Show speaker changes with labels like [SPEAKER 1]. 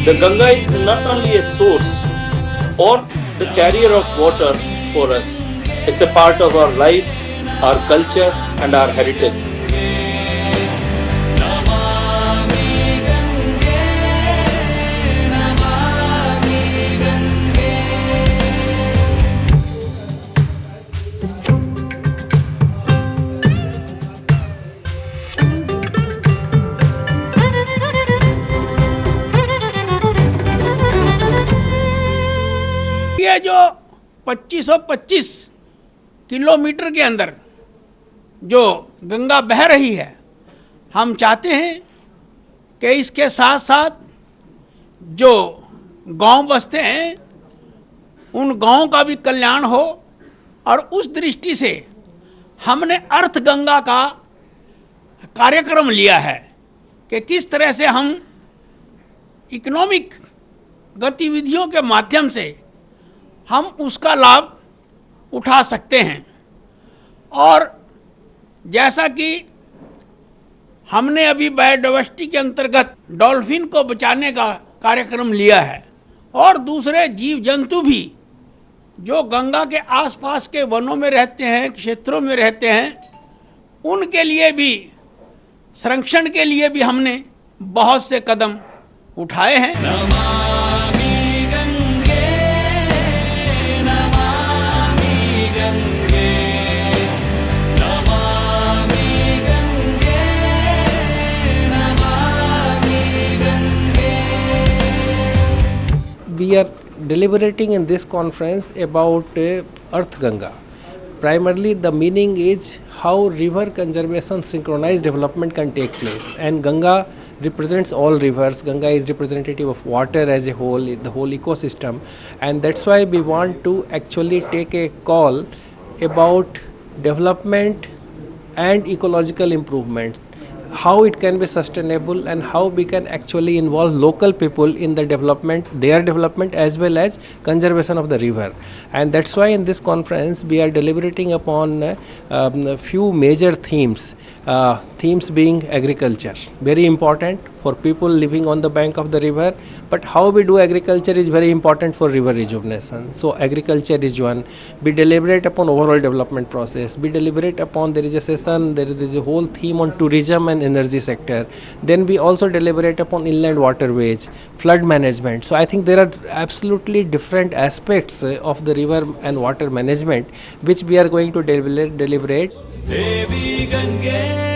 [SPEAKER 1] The Ganga is not only a source or the carrier of water for us, it's a part of our life, our culture, and our heritage.
[SPEAKER 2] ये जो 2525 kilometre के अंदर जो गंगा बह रही है, हम चाहते हैं कि इसके साथ साथ जो गांव बसते हैं उन गांवों का भी कल्याण हो। और उस दृष्टि से हमने अर्थ गंगा का कार्यक्रम लिया है कि किस तरह से हम इकोनॉमिक गतिविधियों के माध्यम से हम उसका लाभ उठा सकते हैं। और जैसा कि हमने अभी बायोडाइवर्सिटी के अंतर्गत डॉल्फिन को बचाने का कार्यक्रम लिया है और दूसरे जीव जंतु भी जो गंगा के आसपास के वनों में रहते हैं, क्षेत्रों में रहते हैं, उनके लिए भी संरक्षण के लिए भी हमने बहुत से कदम उठाए हैं।
[SPEAKER 3] We are deliberating in this conference about Earth Ganga. Primarily, the meaning is how river conservation synchronized development can take place. And Ganga represents all rivers. Ganga is representative of water as a whole, the whole ecosystem. And that's why we want to actually take a call about development and ecological improvement, how it can be sustainable and how we can actually involve local people in the development, their development as well as conservation of the river. And that's why in this conference we are deliberating upon a few major themes. Themes being agriculture, very important for people living on the bank of the river, but how we do agriculture is very important for river rejuvenation. So agriculture is one. We deliberate upon overall development process. We deliberate upon, there is a session, there is a whole theme on tourism and energy sector. Then we also deliberate upon inland waterways, flood management. So I think there are absolutely different aspects of the river and water management which we are going to deliberate.
[SPEAKER 4] Devi Gange